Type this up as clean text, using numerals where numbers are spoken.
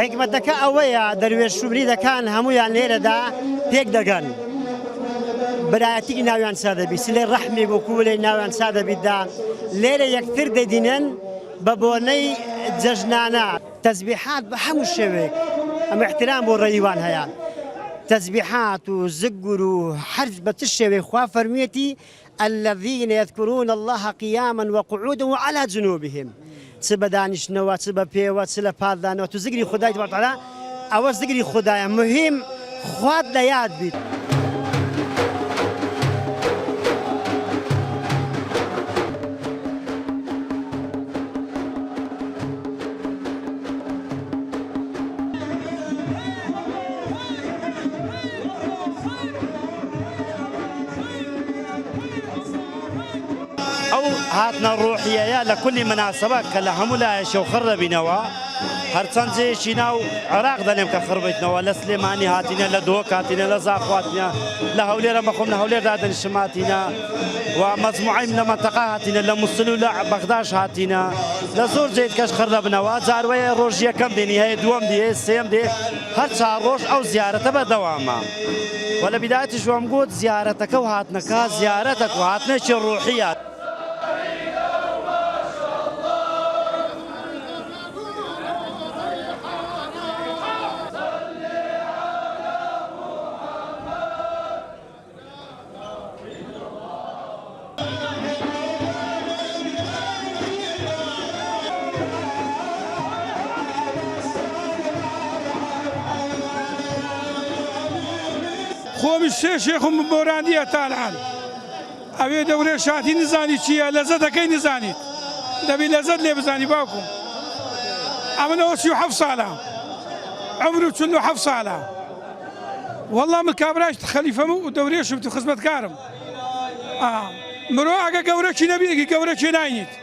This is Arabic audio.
حکمتەکە ئەوەیە دەروێش شوبری دەکان هەمویان لێرەدا پێک دەگەن برایەتی ناویان سادەبی سلێ ڕەحمی بۆکو لێ ناویان سادەبیدا لێرە یەکتر دەدینن بە بۆنەی جەژنانە تەسبیحات بە هەموو شێوێک ئەم احترام بۆ ڕێیوان هەیە تەسبیحات و زگور و حرف بە چ شێوەیە خوا فەرموویەتی الذين يذكرون الله قياما وقعودا وعلى جنوبهم چ بە دانیشتنەوە چ بە پێوە چ لە پادانەوە تو زگری خودای تبارەک وتعالا ئەوە زگری خودایە مهم خوات لە یاد بیت أو هاتنا الروحية لكل مناسبة كلا همولا شو خربينوا هرچند جيشينا عراق دلهم كخربيتنا لسليماني هاتينا لدوك هاتينا لزاخواتنا لهولير مخوم لهولير دادن الشماتينا ومجموعة من المنطقة هاتينا لمصلو لبغداش هاتينا لزور جيد كاش خربنا زاروية روجية كم ديني هي دوام دي سيم دي هر چهار روج أو زيارة بدوامه ولا بداية شو مقول زيارتك وهاتنا كا زيارتك وهاتنا شو الروحيات خۆم شێخم بۆرانیە تاالان ئەوێ دەورێ شاتی نزانی چییە لەزەتەکەی نزانیت دەبی لەزەت لێ بزانی باوکم ئەمنەوە 37 ساڵە عمر و 47 ساڵە وەڵڵا من کابراش خەلیفەم و دەورێشم تو خزمەتکارم مرۆ ئەگە گەورەکی نەبیێکی گەورەکی ناینیت